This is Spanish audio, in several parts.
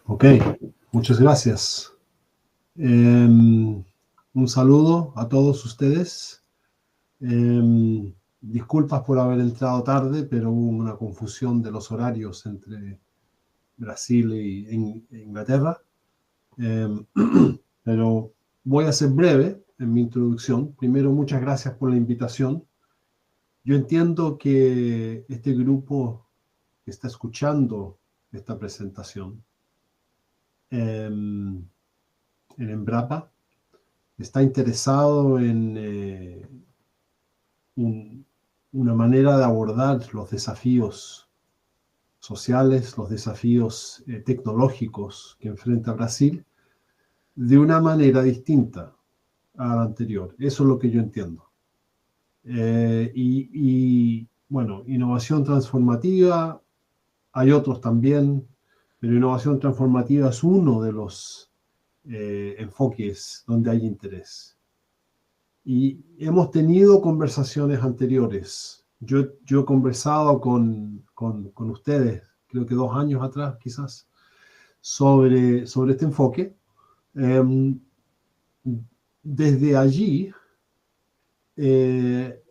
Ok, muchas gracias. Un saludo a todos ustedes. Disculpas por haber entrado tarde, pero hubo una confusión de los horarios entre Brasil e Inglaterra. Pero voy a ser breve en mi introducción. Primero, muchas gracias por la invitación. Yo entiendo que este grupo que está escuchando esta presentación en Embrapa está interesado en una manera de abordar los desafíos sociales, los desafíos tecnológicos que enfrenta Brasil de una manera distinta a la anterior. Eso es lo que yo entiendo. Bueno, innovación transformativa, hay otros también, pero innovación transformativa es uno de los enfoques donde hay interés. Y hemos tenido conversaciones anteriores. Yo he conversado con ustedes, creo que 2 años atrás quizás, sobre este enfoque. Desde allí, el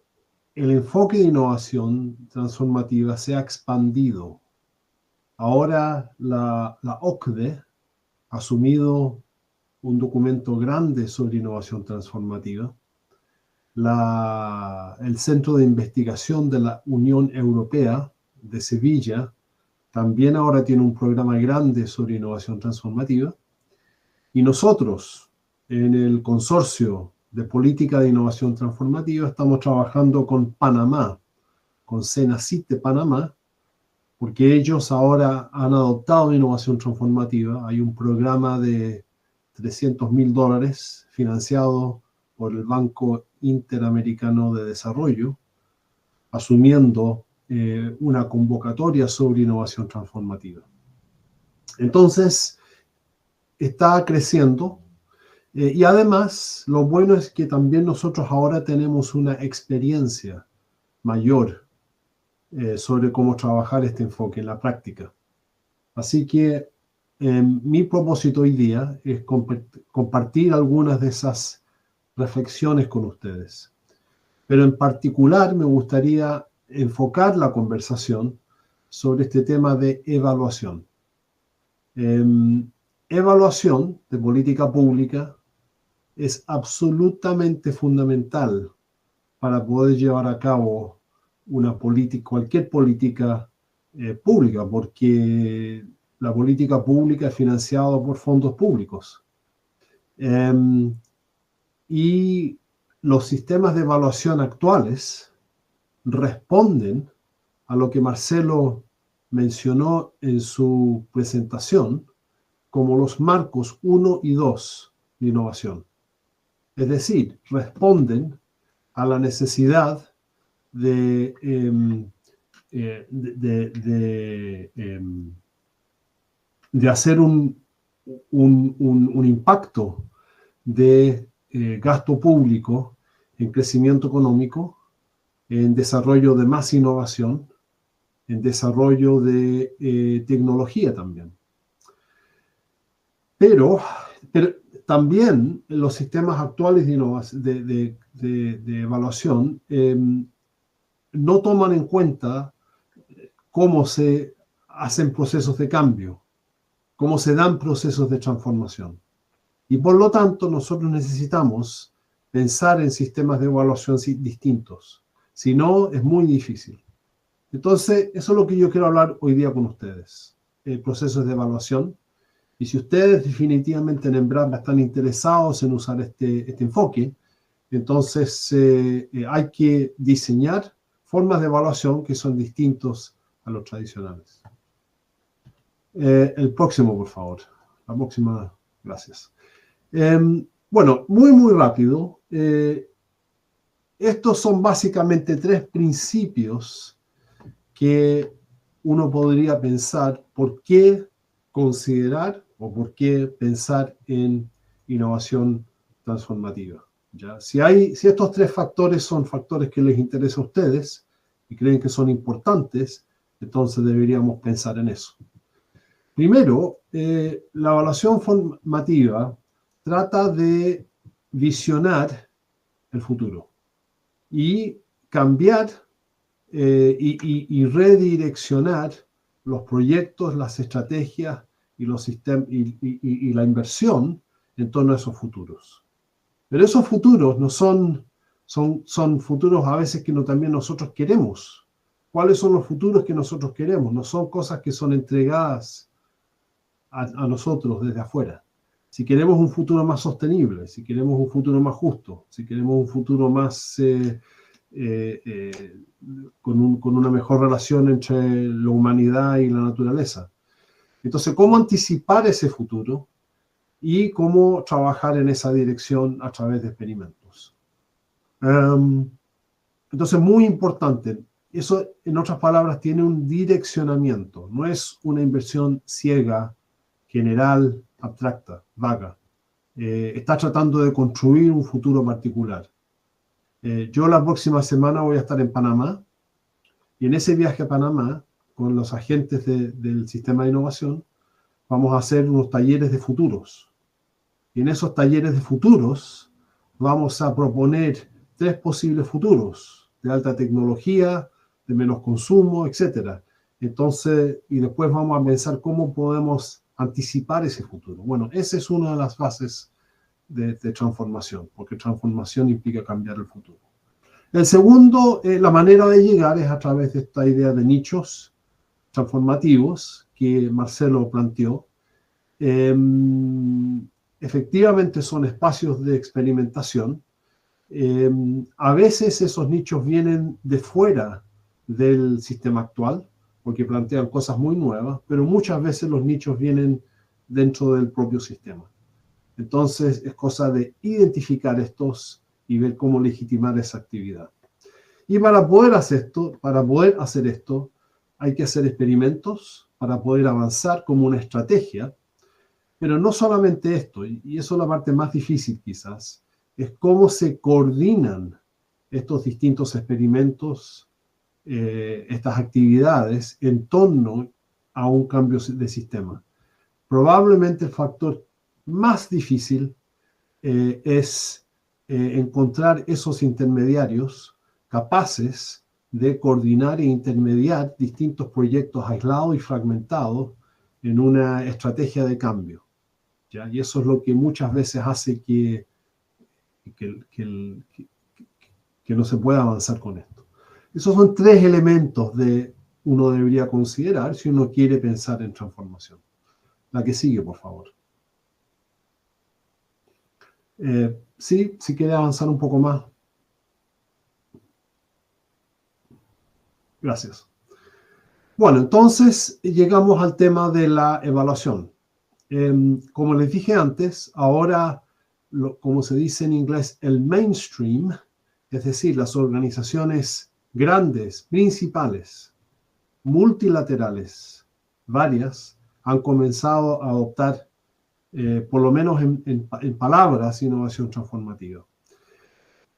enfoque de innovación transformativa se ha expandido. Ahora la OCDE ha asumido un documento grande sobre innovación transformativa. El Centro de Investigación de la Unión Europea de Sevilla también ahora tiene un programa grande sobre innovación transformativa. Y nosotros, en el Consorcio de Política de Innovación Transformativa, estamos trabajando con Panamá, con Senacit de Panamá, porque ellos ahora han adoptado innovación transformativa. Hay un programa de $300.000 financiado por el Banco Interamericano de Desarrollo, asumiendo una convocatoria sobre innovación transformativa. Entonces, está creciendo y además lo bueno es que también nosotros ahora tenemos una experiencia mayor sobre cómo trabajar este enfoque en la práctica. Así que mi propósito hoy día es compartir algunas de esas reflexiones con ustedes. Pero en particular me gustaría enfocar la conversación sobre este tema de evaluación. Evaluación de política pública es absolutamente fundamental para poder llevar a cabo una política, cualquier política pública, porque la política pública es financiada por fondos públicos. Y los sistemas de evaluación actuales responden a lo que Marcelo mencionó en su presentación como los marcos 1 y 2 de innovación. Es decir, responden a la necesidad de hacer un impacto de gasto público en crecimiento económico, en desarrollo de más innovación, en desarrollo de tecnología también. Pero también los sistemas actuales de evaluación no toman en cuenta cómo se hacen procesos de cambio, cómo se dan procesos de transformación. Y por lo tanto, nosotros necesitamos pensar en sistemas de evaluación distintos. Si no, es muy difícil. Entonces, eso es lo que yo quiero hablar hoy día con ustedes. Procesos de evaluación. Y si ustedes definitivamente en Embrapa están interesados en usar este enfoque, entonces hay que diseñar formas de evaluación que son distintos a los tradicionales. El próximo, por favor. La próxima, gracias. Bueno, muy rápido. Estos son básicamente 3 principios que uno podría pensar por qué considerar o por qué pensar en innovación transformativa. ¿Ya? Si estos 3 factores son factores que les interesa a ustedes y creen que son importantes, entonces deberíamos pensar en eso. Primero, la evaluación formativa trata de visionar el futuro y cambiar y redireccionar los proyectos, las estrategias y los sistemas y la inversión en torno a esos futuros. Pero esos futuros no son futuros a veces que también nosotros queremos. ¿Cuáles son los futuros que nosotros queremos? No son cosas que son entregadas a nosotros desde afuera. Si queremos un futuro más sostenible, si queremos un futuro más justo, si queremos un futuro más con una mejor relación entre la humanidad y la naturaleza. Entonces, ¿cómo anticipar ese futuro y cómo trabajar en esa dirección a través de experimentos? Entonces, muy importante. Eso, en otras palabras, tiene un direccionamiento. No es una inversión ciega, general, abstracta, vaga. Está tratando de construir un futuro particular. Yo la próxima semana voy a estar en Panamá y en ese viaje a Panamá, con los agentes del sistema de innovación, vamos a hacer unos talleres de futuros. Y en esos talleres de futuros vamos a proponer 3 posibles futuros de alta tecnología, de menos consumo, etc. Entonces, y después vamos a pensar cómo podemos anticipar ese futuro. Bueno, esa es una de las bases de transformación, porque transformación implica cambiar el futuro. El segundo, la manera de llegar es a través de esta idea de nichos transformativos que Marcelo planteó. Efectivamente son espacios de experimentación. A veces esos nichos vienen de fuera del sistema actual, porque plantean cosas muy nuevas, pero muchas veces los nichos vienen dentro del propio sistema. Entonces es cosa de identificar estos y ver cómo legitimar esa actividad. Y para poder hacer esto, hay que hacer experimentos para poder avanzar como una estrategia. Pero no solamente esto, y eso es la parte más difícil quizás, es cómo se coordinan estos distintos experimentos, estas actividades en torno a un cambio de sistema. Probablemente el factor más difícil es encontrar esos intermediarios capaces de coordinar e intermediar distintos proyectos aislados y fragmentados en una estrategia de cambio. ¿Ya? Y eso es lo que muchas veces hace que no se pueda avanzar con esto. Esos son 3 elementos que uno debería considerar si uno quiere pensar en transformación. La que sigue, por favor. Sí, si quiere avanzar un poco más. Gracias. Bueno, entonces llegamos al tema de la evaluación. Como les dije antes, ahora, como se dice en inglés, el mainstream, es decir, las organizaciones grandes, principales, multilaterales, varias, han comenzado a adoptar, por lo menos en palabras, innovación transformativa.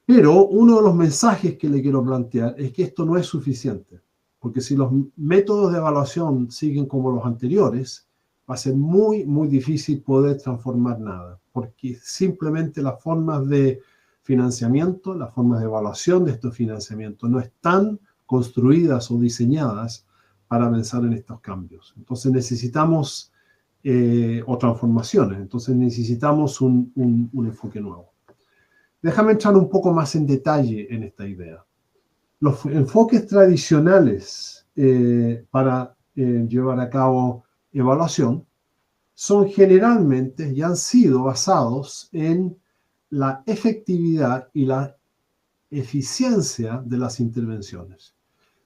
Pero uno de los mensajes que le quiero plantear es que esto no es suficiente, porque si los métodos de evaluación siguen como los anteriores, va a ser muy, muy difícil poder transformar nada, porque simplemente las formas de financiamiento, las formas de evaluación de estos financiamientos no están construidas o diseñadas para pensar en estos cambios. Entonces necesitamos, o transformaciones, entonces necesitamos un enfoque nuevo. Déjame entrar un poco más en detalle en esta idea. Los enfoques tradicionales para llevar a cabo evaluación son generalmente y han sido basados en la efectividad y la eficiencia de las intervenciones.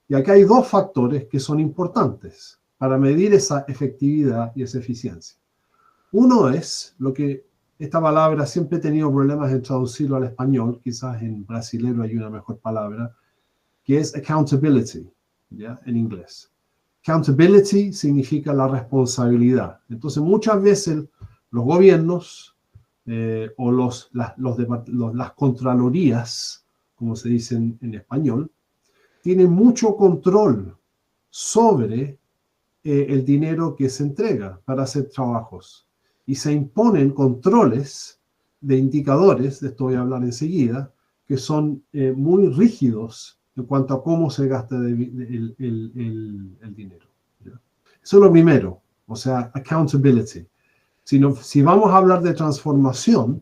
Y acá hay 2 factores que son importantes para medir esa efectividad y esa eficiencia. Uno es lo que esta palabra siempre he tenido problemas en traducirlo al español, quizás en brasilero hay una mejor palabra, que es accountability, ¿ya? En inglés. Accountability significa la responsabilidad. Entonces, muchas veces los gobiernos o las contralorías, como se dice en español, tienen mucho control sobre el dinero que se entrega para hacer trabajos. Y se imponen controles de indicadores, de esto voy a hablar enseguida, que son muy rígidos en cuanto a cómo se gasta el dinero. ¿Ya? Eso es lo primero, o sea, accountability. Si vamos a hablar de transformación,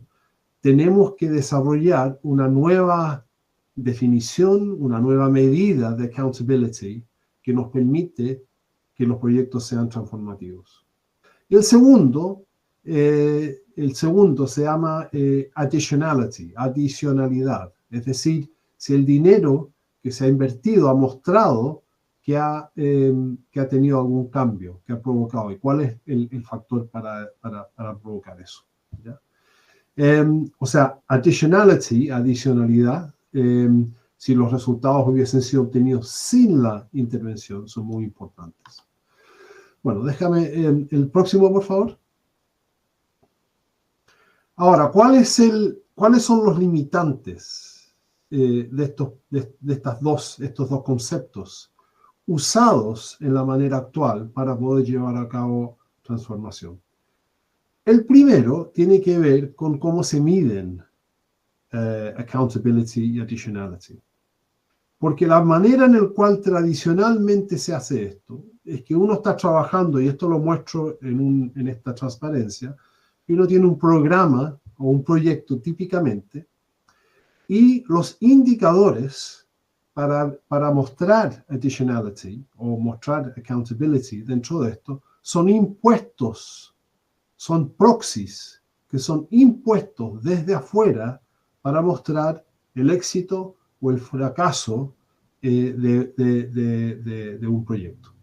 tenemos que desarrollar una nueva definición, una nueva medida de accountability que nos permite que los proyectos sean transformativos. Y el segundo se llama additionality, adicionalidad. Es decir, si el dinero que se ha invertido ha mostrado que ha tenido algún cambio, que ha provocado, y cuál es el factor para provocar eso. ¿Ya? O sea, additionality, adicionalidad, si los resultados hubiesen sido obtenidos sin la intervención, son muy importantes. Bueno, déjame el próximo, por favor. Ahora, ¿cuáles son los limitantes de estos dos conceptos usados en la manera actual para poder llevar a cabo transformación? El primero tiene que ver con cómo se miden accountability y additionality. Porque la manera en la cual tradicionalmente se hace esto es que uno está trabajando, y esto lo muestro en esta transparencia, y uno tiene un programa o un proyecto típicamente, y los indicadores para mostrar additionality o mostrar accountability dentro de esto son impuestos, son proxies, que son impuestos desde afuera para mostrar el éxito o el fracaso de un proyecto.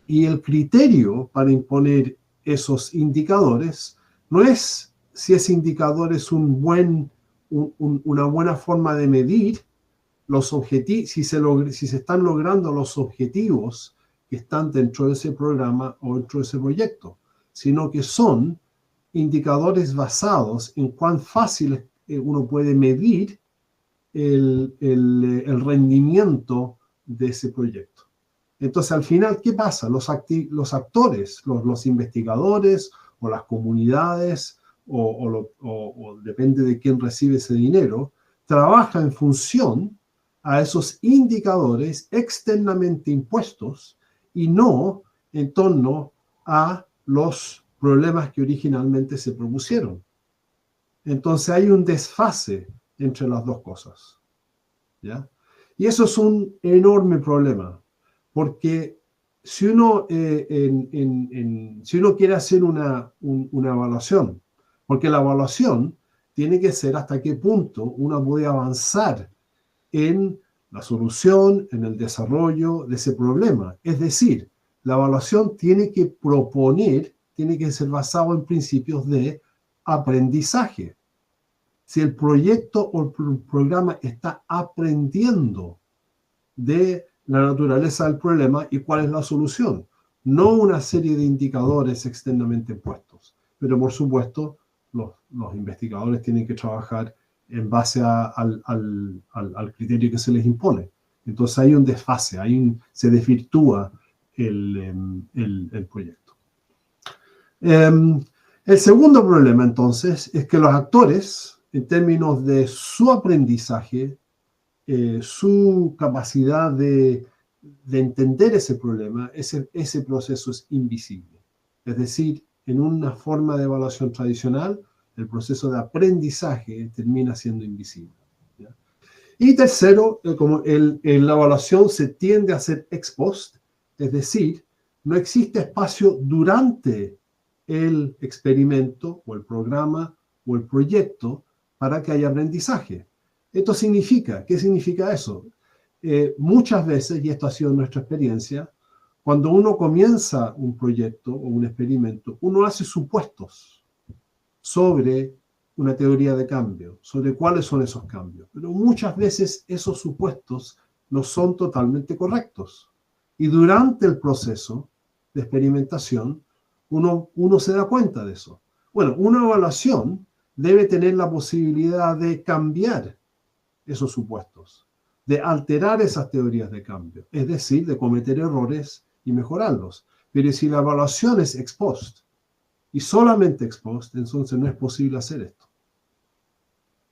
Y el criterio para imponer esos indicadores no es si ese indicador es una buena forma de medir los objetivos, si se están logrando los objetivos que están dentro de ese programa o dentro de ese proyecto, sino que son indicadores basados en cuán fácil uno puede medir el rendimiento de ese proyecto. Entonces, al final, ¿qué pasa? Los actores, los investigadores o las comunidades, o depende de quién recibe ese dinero, trabaja en función a esos indicadores externamente impuestos y no en torno a los problemas que originalmente se propusieron. Entonces hay un desfase entre las dos cosas, ¿ya? Y eso es un enorme problema, porque si uno quiere hacer una evaluación, porque la evaluación tiene que ser hasta qué punto uno puede avanzar en la solución, en el desarrollo de ese problema. Es decir, la evaluación tiene que proponer, tiene que ser basado en principios de aprendizaje. Si el proyecto o el programa está aprendiendo de la naturaleza del problema y cuál es la solución. No una serie de indicadores externamente puestos. Pero, por supuesto, los investigadores tienen que trabajar en base al criterio que se les impone. Entonces hay un desfase, se desvirtúa el proyecto. El segundo problema, entonces, es que los actores, en términos de su aprendizaje, su capacidad de entender ese problema, ese proceso es invisible. Es decir, en una forma de evaluación tradicional, el proceso de aprendizaje termina siendo invisible, ¿ya? Y tercero, como la evaluación se tiende a hacer ex post, es decir, no existe espacio durante el experimento o el programa o el proyecto para que haya aprendizaje. Esto significa, ¿qué significa eso? Muchas veces, y esto ha sido nuestra experiencia, cuando uno comienza un proyecto o un experimento, uno hace supuestos sobre una teoría de cambio, sobre cuáles son esos cambios. Pero muchas veces esos supuestos no son totalmente correctos. Y durante el proceso de experimentación, uno se da cuenta de eso. Bueno, una evaluación debe tener la posibilidad de cambiar esos supuestos, de alterar esas teorías de cambio, es decir, de cometer errores y mejorarlos. Pero si la evaluación es ex post y solamente ex post, entonces no es posible hacer esto.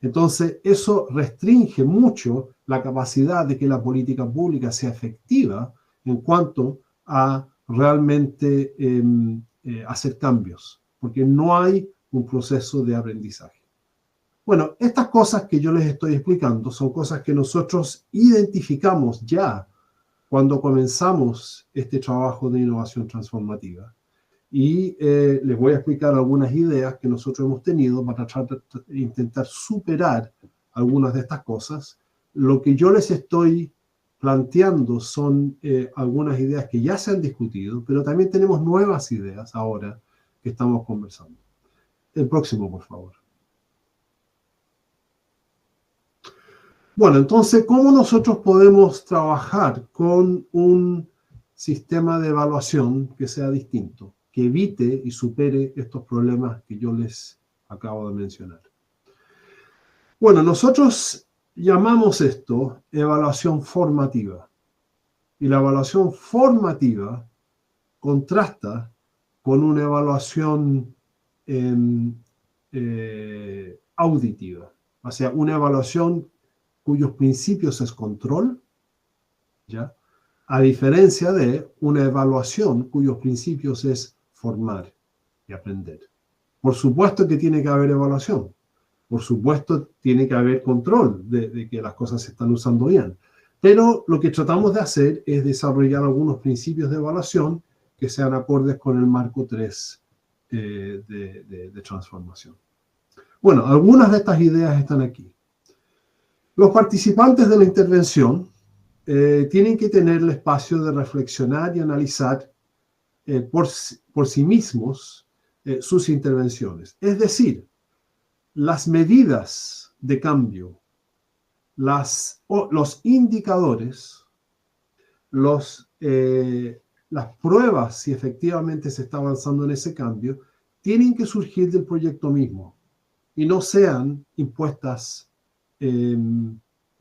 Entonces, eso restringe mucho la capacidad de que la política pública sea efectiva en cuanto a realmente hacer cambios, porque no hay un proceso de aprendizaje. Bueno, estas cosas que yo les estoy explicando son cosas que nosotros identificamos ya cuando comenzamos este trabajo de innovación transformativa. Y les voy a explicar algunas ideas que nosotros hemos tenido para tratar de intentar superar algunas de estas cosas. Lo que yo les estoy planteando son algunas ideas que ya se han discutido, pero también tenemos nuevas ideas ahora que estamos conversando. El próximo, por favor. Bueno, entonces, ¿cómo nosotros podemos trabajar con un sistema de evaluación que sea distinto, que evite y supere estos problemas que yo les acabo de mencionar? Bueno, nosotros llamamos esto evaluación formativa. Y la evaluación formativa contrasta con una evaluación auditiva. O sea, una evaluación cuyos principios es control, ¿ya? A diferencia de una evaluación cuyos principios es formar y aprender. Por supuesto que tiene que haber evaluación. Por supuesto tiene que haber control de que las cosas se están usando bien. Pero lo que tratamos de hacer es desarrollar algunos principios de evaluación que sean acordes con el marco 3 de transformación. Bueno, algunas de estas ideas están aquí. Los participantes de la intervención tienen que tener el espacio de reflexionar y analizar por sí mismos sus intervenciones. Es decir, las medidas de cambio, los indicadores, las pruebas si efectivamente se está avanzando en ese cambio, tienen que surgir del proyecto mismo y no sean impuestas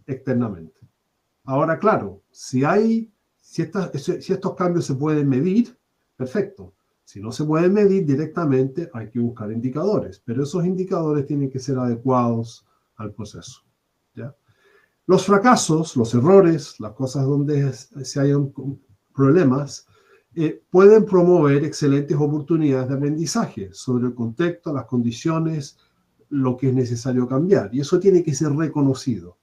externamente. Ahora, claro, si estos cambios se pueden medir, perfecto. Si no se pueden medir directamente, hay que buscar indicadores, pero esos indicadores tienen que ser adecuados al proceso, ¿ya? Los fracasos, los errores, las cosas donde se hayan problemas, pueden promover excelentes oportunidades de aprendizaje sobre el contexto, las condiciones, lo que es necesario cambiar. Y eso tiene que ser reconocido,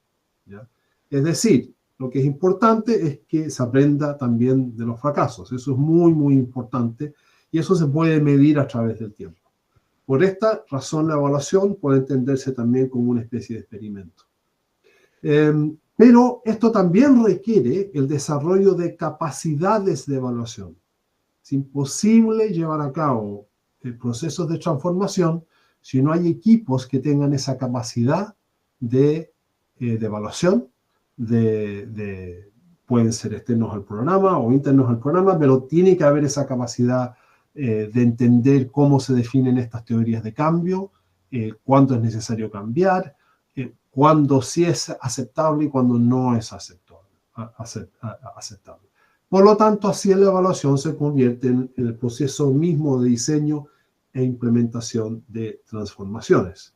¿ya? Es decir, lo que es importante es que se aprenda también de los fracasos. Eso es muy, muy importante y eso se puede medir a través del tiempo. Por esta razón, la evaluación puede entenderse también como una especie de experimento. Pero esto también requiere el desarrollo de capacidades de evaluación. Es imposible llevar a cabo procesos de transformación si no hay equipos que tengan esa capacidad de evaluación, pueden ser externos al programa o internos al programa, pero tiene que haber esa capacidad de entender cómo se definen estas teorías de cambio, cuándo es necesario cambiar, cuándo sí es aceptable y cuándo no es aceptable. Por lo tanto, así la evaluación se convierte en el proceso mismo de diseño e implementación de transformaciones.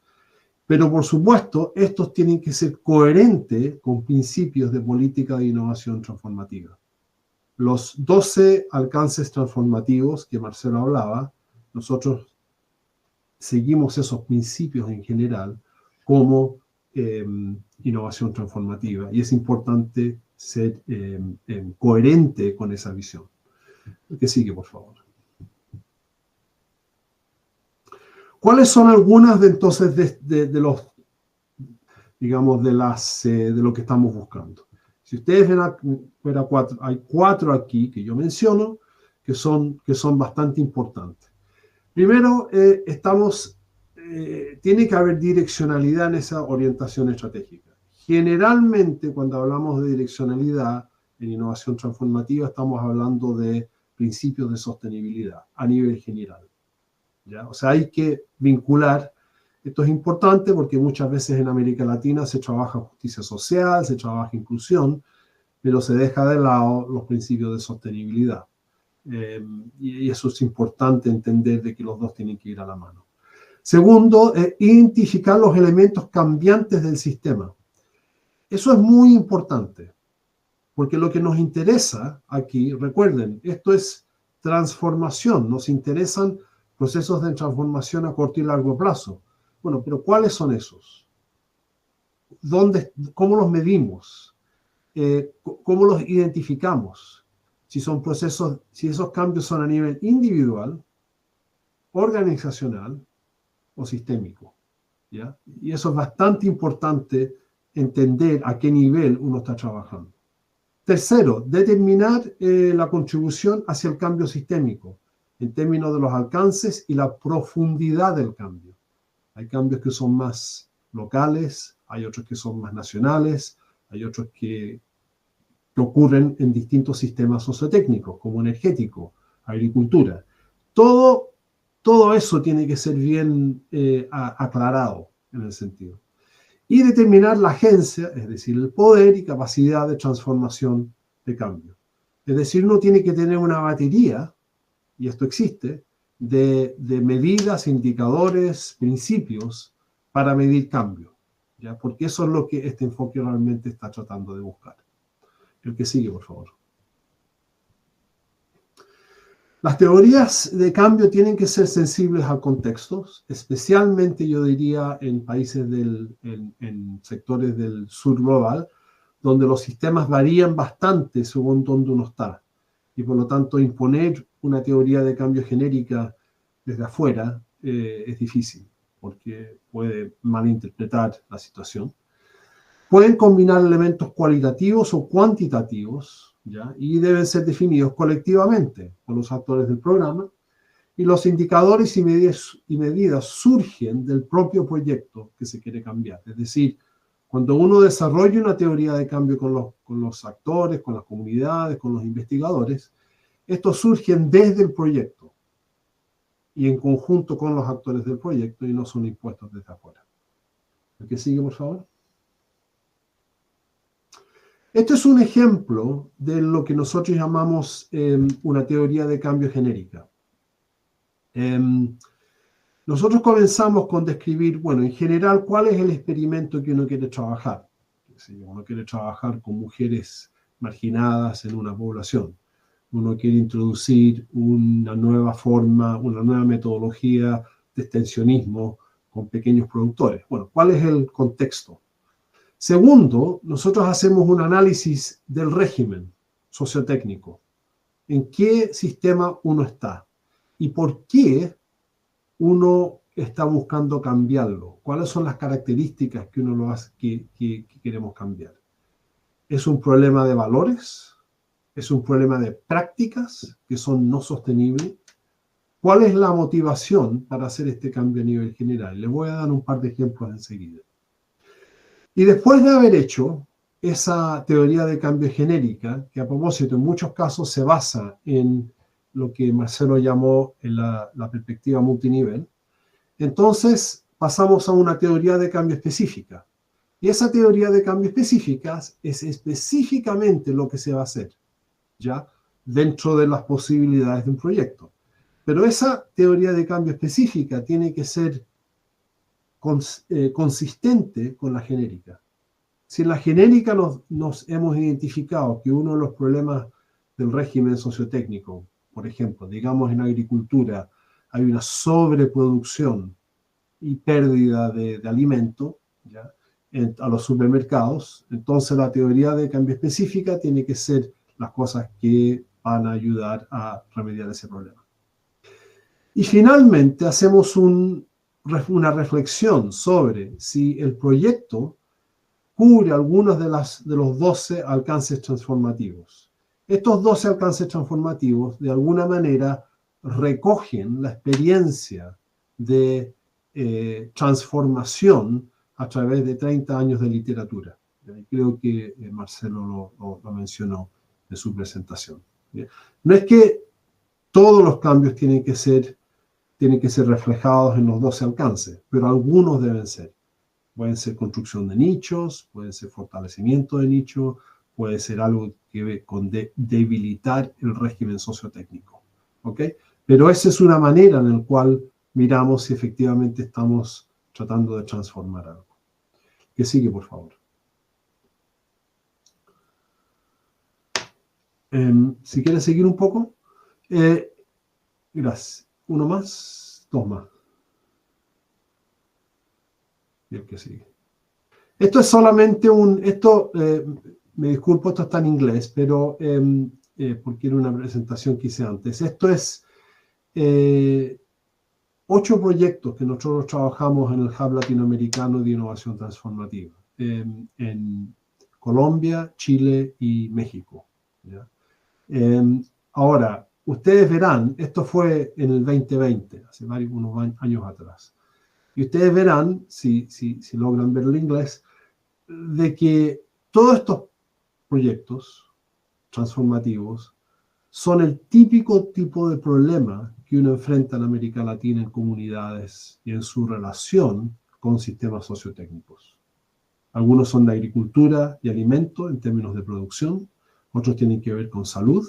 Pero, por supuesto, estos tienen que ser coherentes con principios de política de innovación transformativa. Los 12 alcances transformativos que Marcelo hablaba, nosotros seguimos esos principios en general como innovación transformativa. Y es importante ser coherente con esa visión. El que sigue, por favor. ¿Cuáles son algunas de entonces de los, digamos, de lo que estamos buscando? Si ustedes ven, hay 4 aquí que yo menciono que son bastante importantes. Primero, tiene que haber direccionalidad en esa orientación estratégica. Generalmente, cuando hablamos de direccionalidad en innovación transformativa, estamos hablando de principios de sostenibilidad a nivel general, ¿ya? O sea, hay que vincular. Esto es importante porque muchas veces en América Latina se trabaja justicia social, se trabaja inclusión, pero se deja de lado los principios de sostenibilidad. Y eso es importante entender de que los dos tienen que ir a la mano. Segundo, identificar los elementos cambiantes del sistema. Eso es muy importante, porque lo que nos interesa aquí, recuerden, esto es transformación, nos interesan procesos de transformación a corto y largo plazo. Bueno, pero ¿cuáles son esos? ¿Cómo los medimos? ¿Cómo los identificamos? Si son procesos, si esos cambios son a nivel individual, organizacional o sistémico, ¿ya? Y eso es bastante importante entender a qué nivel uno está trabajando. Tercero, determinar la contribución hacia el cambio sistémico en términos de los alcances y la profundidad del cambio. Hay cambios que son más locales, hay otros que son más nacionales, hay otros que ocurren en distintos sistemas sociotécnicos, como energético, agricultura. Todo eso tiene que ser bien aclarado en el sentido. Y determinar la agencia, es decir, el poder y capacidad de transformación de cambio. Es decir, uno tiene que tener una batería, y esto existe, de medidas, indicadores, principios para medir cambio, ¿ya? Porque eso es lo que este enfoque realmente está tratando de buscar. El que sigue, por favor. Las teorías de cambio tienen que ser sensibles a contextos, especialmente yo diría en países en sectores del sur global, donde los sistemas varían bastante según dónde uno está. Y por lo tanto, imponer una teoría de cambio genérica desde afuera es difícil, porque puede malinterpretar la situación. Pueden combinar elementos cualitativos o cuantitativos, ¿ya? Y deben ser definidos colectivamente por los actores del programa, y los indicadores y medidas surgen del propio proyecto que se quiere cambiar. Es decir, cuando uno desarrolla una teoría de cambio con los actores, con las comunidades, con los investigadores, estos surgen desde el proyecto y en conjunto con los actores del proyecto y no son impuestos desde afuera. ¿El que sigue, por favor? Este es un ejemplo de lo que nosotros llamamos una teoría de cambio genérica. Nosotros comenzamos con describir, bueno, en general, cuál es el experimento que uno quiere trabajar. Uno quiere trabajar con mujeres marginadas en una población. Uno quiere introducir una nueva forma, una nueva metodología de extensionismo con pequeños productores. Bueno, ¿cuál es el contexto? Segundo, nosotros hacemos un análisis del régimen sociotécnico. ¿En qué sistema uno está? ¿Y por qué uno está buscando cambiarlo? ¿Cuáles son las características que uno lo hace, que queremos cambiar? ¿Es un problema de valores? ¿Es un problema de prácticas que son no sostenibles? ¿Cuál es la motivación para hacer este cambio a nivel general? Les voy a dar un par de ejemplos enseguida. Y después de haber hecho esa teoría de cambio genérica, que a propósito en muchos casos se basa en lo que Marcelo llamó la perspectiva multinivel, entonces pasamos a una teoría de cambio específica. Y esa teoría de cambio específica es específicamente lo que se va a hacer, ¿ya? Dentro de las posibilidades de un proyecto. Pero esa teoría de cambio específica tiene que ser consistente con la genérica. Si en la genérica nos hemos identificado que uno de los problemas del régimen sociotécnico, por ejemplo, digamos en agricultura, hay una sobreproducción y pérdida de alimento, ¿ya? A los supermercados, entonces la teoría de cambio específica tiene que ser las cosas que van a ayudar a remediar ese problema. Y finalmente hacemos una reflexión sobre si el proyecto cubre algunos de los 12 alcances transformativos. Estos 12 alcances transformativos de alguna manera recogen la experiencia de transformación a través de 30 años de literatura. Creo que Marcelo lo mencionó en su presentación. No es que todos los cambios tienen que ser reflejados en los 12 alcances, pero algunos deben ser. Pueden ser construcción de nichos, pueden ser fortalecimiento de nichos, puede ser algo que ve con debilitar el régimen sociotécnico. ¿Ok? Pero esa es una manera en la cual miramos si efectivamente estamos tratando de transformar algo. Que sigue, por favor. Si quieres seguir un poco. Gracias. Uno más, dos más. Y el que sigue. Esto es solamente me disculpo, esto está en inglés, pero porque era una presentación que hice antes. Esto es 8 proyectos que nosotros trabajamos en el Hub Latinoamericano de Innovación Transformativa, en Colombia, Chile y México. ¿Ya? Ahora, ustedes verán, esto fue en el 2020, hace unos años atrás, y ustedes verán, si logran ver el inglés, de que todos estos proyectos transformativos son el típico tipo de problema que uno enfrenta en América Latina en comunidades y en su relación con sistemas sociotécnicos. Algunos son de agricultura y alimento en términos de producción, otros tienen que ver con salud,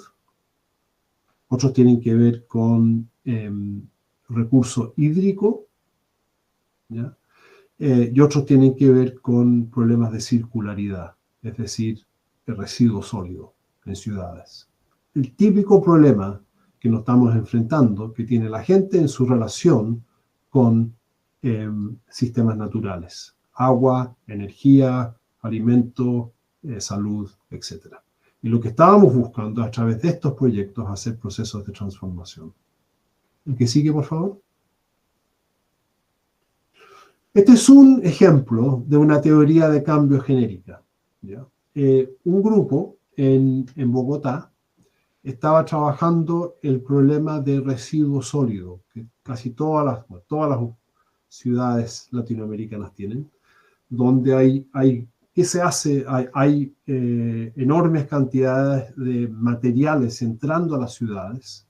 otros tienen que ver con recurso hídrico, ¿ya? Y otros tienen que ver con problemas de circularidad, es decir, el residuo sólido en ciudades. El típico problema que nos estamos enfrentando, que tiene la gente en su relación con sistemas naturales, agua, energía, alimento, salud, etc. Y lo que estábamos buscando a través de estos proyectos es hacer procesos de transformación. ¿El que sigue, por favor? Este es un ejemplo de una teoría de cambio genérica. ¿Ya? Un grupo en Bogotá estaba trabajando el problema de residuo sólido, que casi todas las ciudades latinoamericanas tienen, donde ¿qué se hace? Hay enormes cantidades de materiales entrando a las ciudades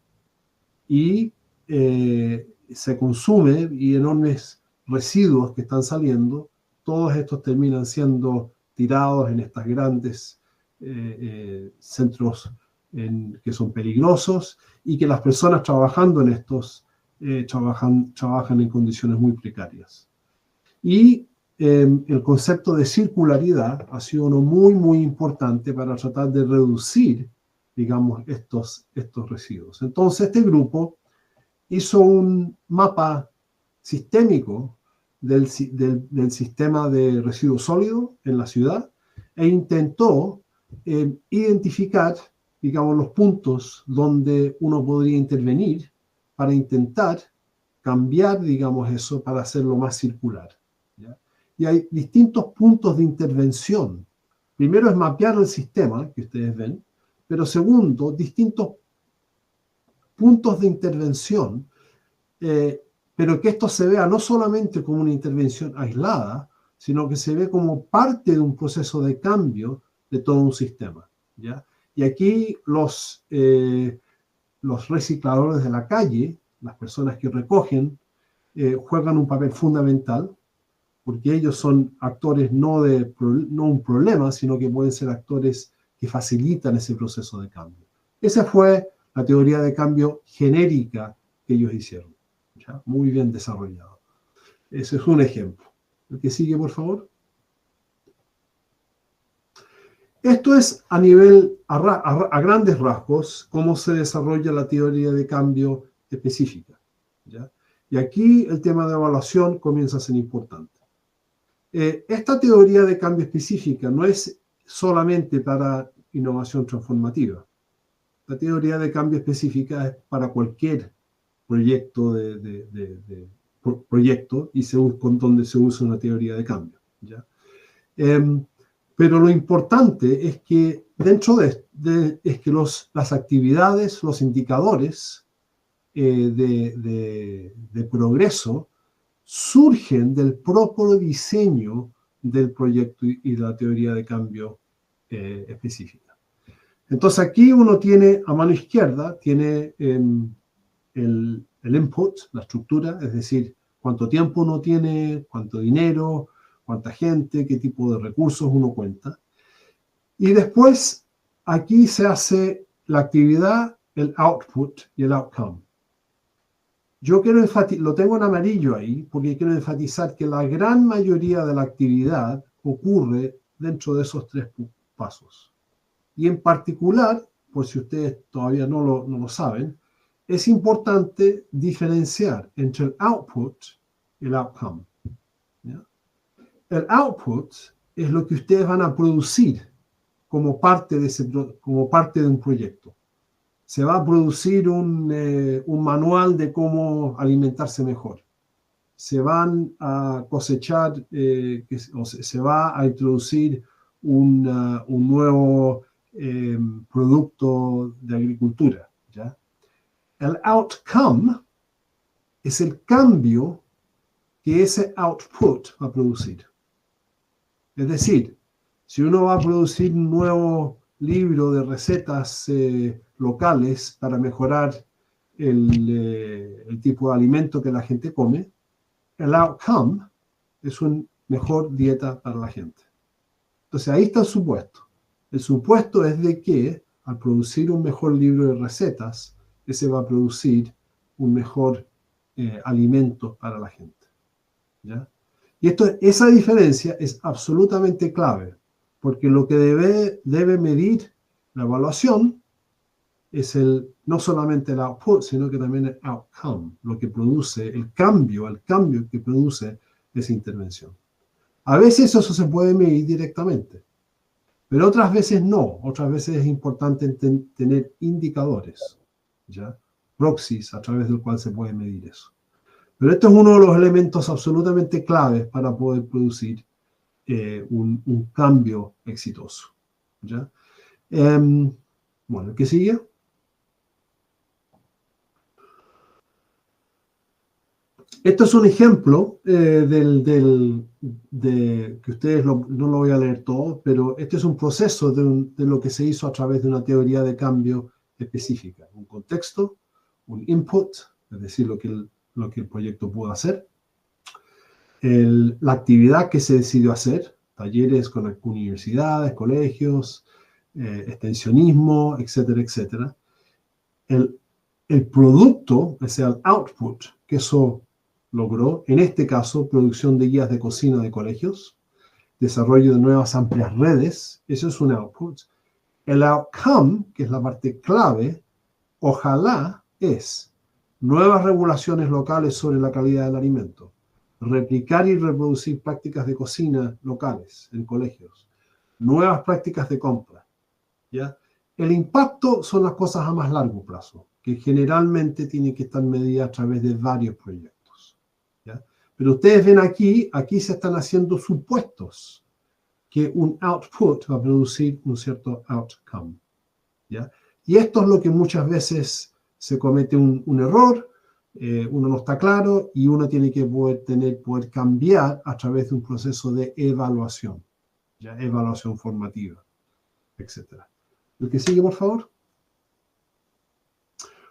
y se consume y enormes residuos que están saliendo, todos estos terminan siendo tirados en estos grandes centros que son peligrosos y que las personas trabajando en estos trabajan en condiciones muy precarias. Y el concepto de circularidad ha sido uno muy, muy importante para tratar de reducir, digamos, estos residuos. Entonces, este grupo hizo un mapa sistémico del sistema de residuos sólidos en la ciudad e intentó identificar, digamos, los puntos donde uno podría intervenir para intentar cambiar, digamos, eso para hacerlo más circular. ¿Ya? Y hay distintos puntos de intervención. Primero es mapear el sistema, que ustedes ven, pero segundo, distintos puntos de intervención, pero que esto se vea no solamente como una intervención aislada, sino que se ve como parte de un proceso de cambio de todo un sistema. ¿Ya? Y aquí los recicladores de la calle, las personas que recogen, juegan un papel fundamental, porque ellos son actores no un problema, sino que pueden ser actores que facilitan ese proceso de cambio. Esa fue la teoría de cambio genérica que ellos hicieron. ¿Ya? Muy bien desarrollado. Ese es un ejemplo. El que sigue, por favor. Esto es a grandes rasgos cómo se desarrolla la teoría de cambio específica. ¿Ya? Y aquí el tema de evaluación comienza a ser importante. Esta teoría de cambio específica no es solamente para innovación transformativa. La teoría de cambio específica es para cualquier proyecto proyecto y donde se usa una teoría de cambio. ¿Ya? Pero lo importante es que dentro es que las actividades, los indicadores de progreso surgen del propio diseño del proyecto y de la teoría de cambio específica. Entonces aquí uno tiene, a mano izquierda, tiene el input, la estructura, es decir, cuánto tiempo uno tiene, cuánto dinero, cuánta gente, qué tipo de recursos uno cuenta. Y después, aquí se hace la actividad, el output y el outcome. Yo quiero enfatizar, lo tengo en amarillo ahí, porque quiero enfatizar que la gran mayoría de la actividad ocurre dentro de esos 3 pasos. Y en particular, por si ustedes todavía no lo saben, es importante diferenciar entre el output y el outcome. ¿Ya? El output es lo que ustedes van a producir como parte de un proyecto. Se va a producir un manual de cómo alimentarse mejor. Se van a cosechar, se va a introducir un nuevo producto de agricultura. ¿Ya? El outcome es el cambio que ese output va a producir. Es decir, si uno va a producir un nuevo libro de recetas locales para mejorar el tipo de alimento que la gente come, el outcome es una mejor dieta para la gente. Entonces ahí está el supuesto. El supuesto es de que al producir un mejor libro de recetas, ese va a producir un mejor alimento para la gente. ¿Ya? Y esa diferencia es absolutamente clave, porque lo que debe medir la evaluación es no solamente el output, sino que también el outcome, lo que produce, el cambio que produce esa intervención. A veces eso se puede medir directamente, pero otras veces no. Otras veces es importante tener indicadores, ¿ya? Proxies a través del cual se puede medir eso. Pero esto es uno de los elementos absolutamente claves para poder producir un cambio exitoso. ¿Ya? Bueno, ¿qué sigue? Esto es un ejemplo que ustedes no lo voy a leer todo, pero este es un proceso de lo que se hizo a través de una teoría de cambio específica. Un contexto, un input, es decir, lo que el proyecto pudo hacer, la actividad que se decidió hacer, talleres con universidades, colegios, extensionismo, etcétera, etcétera. El producto, o sea, el output, que eso logró, en este caso, producción de guías de cocina de colegios, desarrollo de nuevas amplias redes, eso es un output. El outcome, que es la parte clave, ojalá es nuevas regulaciones locales sobre la calidad del alimento, replicar y reproducir prácticas de cocina locales en colegios, nuevas prácticas de compra. ¿Ya? El impacto son las cosas a más largo plazo, que generalmente tienen que estar medidas a través de varios proyectos. ¿Ya? Pero ustedes ven aquí se están haciendo supuestos que un output va a producir un cierto outcome. ¿Ya? Y esto es lo que muchas veces se comete un error, uno no está claro y uno tiene que poder cambiar a través de un proceso de evaluación, ¿ya? Evaluación formativa, etc. El que sigue, por favor.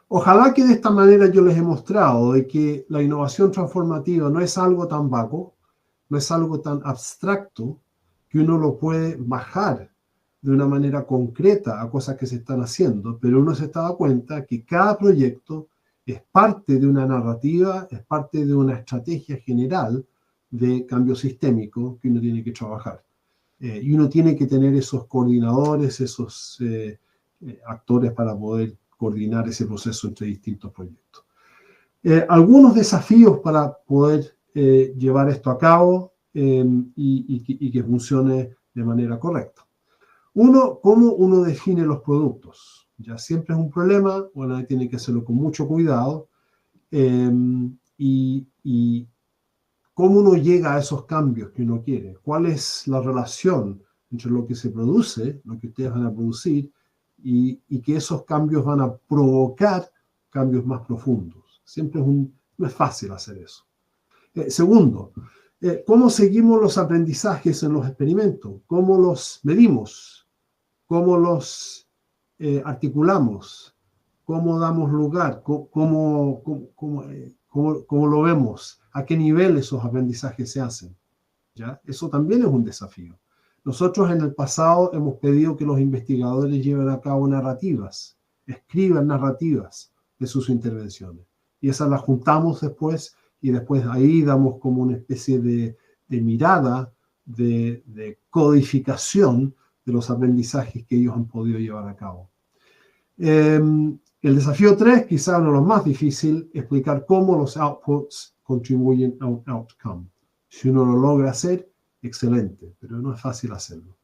Ojalá que de esta manera yo les he mostrado de que la innovación transformativa no es algo tan vago, no es algo tan abstracto, que uno lo puede bajar de una manera concreta a cosas que se están haciendo, pero uno se está dando cuenta que cada proyecto es parte de una narrativa, es parte de una estrategia general de cambio sistémico que uno tiene que trabajar. Y uno tiene que tener esos coordinadores, esos actores para poder coordinar ese proceso entre distintos proyectos. Algunos desafíos para poder llevar esto a cabo y que funcione de manera correcta. Uno, ¿cómo uno define los productos? Ya siempre es un problema, bueno, tiene que hacerlo con mucho cuidado. Y cómo uno llega a esos cambios que uno quiere. ¿Cuál es la relación entre lo que se produce, lo que ustedes van a producir, y que esos cambios van a provocar cambios más profundos? Siempre no es fácil hacer eso. Segundo, ¿cómo seguimos los aprendizajes en los experimentos? ¿Cómo los medimos? ¿Cómo los articulamos? ¿Cómo damos lugar? ¿Cómo lo vemos? ¿A qué nivel esos aprendizajes se hacen? ¿Ya? Eso también es un desafío. Nosotros en el pasado hemos pedido que los investigadores lleven a cabo narrativas, escriban narrativas de sus intervenciones. Y esas las juntamos después y después ahí damos como una especie de mirada, de codificación de los aprendizajes que ellos han podido llevar a cabo. El desafío 3, quizá uno de los más difíciles, explicar cómo los outputs contribuyen a un outcome. Si uno lo logra hacer, excelente, pero no es fácil hacerlo.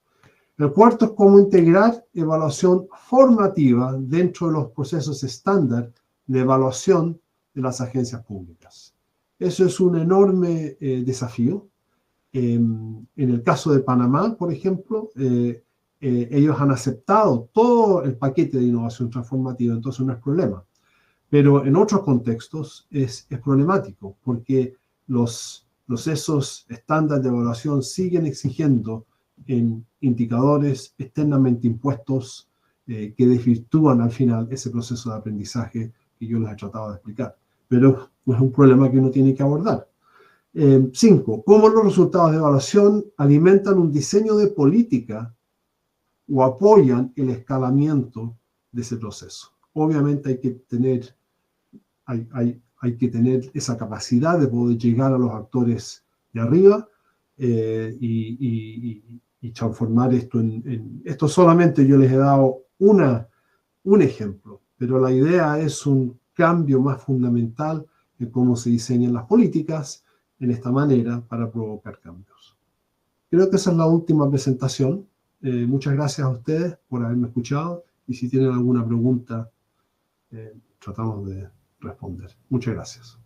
El cuarto es cómo integrar evaluación formativa dentro de los procesos estándar de evaluación de las agencias públicas. Eso es un enorme desafío. En el caso de Panamá, por ejemplo, ellos han aceptado todo el paquete de innovación transformativa, entonces no es problema. Pero en otros contextos es problemático, porque los procesos estándar de evaluación siguen exigiendo en indicadores externamente impuestos que desvirtúan al final ese proceso de aprendizaje que yo les he tratado de explicar. Pero es un problema que uno tiene que abordar. 5. ¿Cómo los resultados de evaluación alimentan un diseño de política o apoyan el escalamiento de ese proceso? Obviamente hay que tener esa capacidad de poder llegar a los actores de arriba y transformar esto esto solamente yo les he dado un ejemplo, pero la idea es un cambio más fundamental en cómo se diseñan las políticas en esta manera para provocar cambios. Creo que esa es la última presentación. Muchas gracias a ustedes por haberme escuchado y si tienen alguna pregunta, tratamos de responder. Muchas gracias.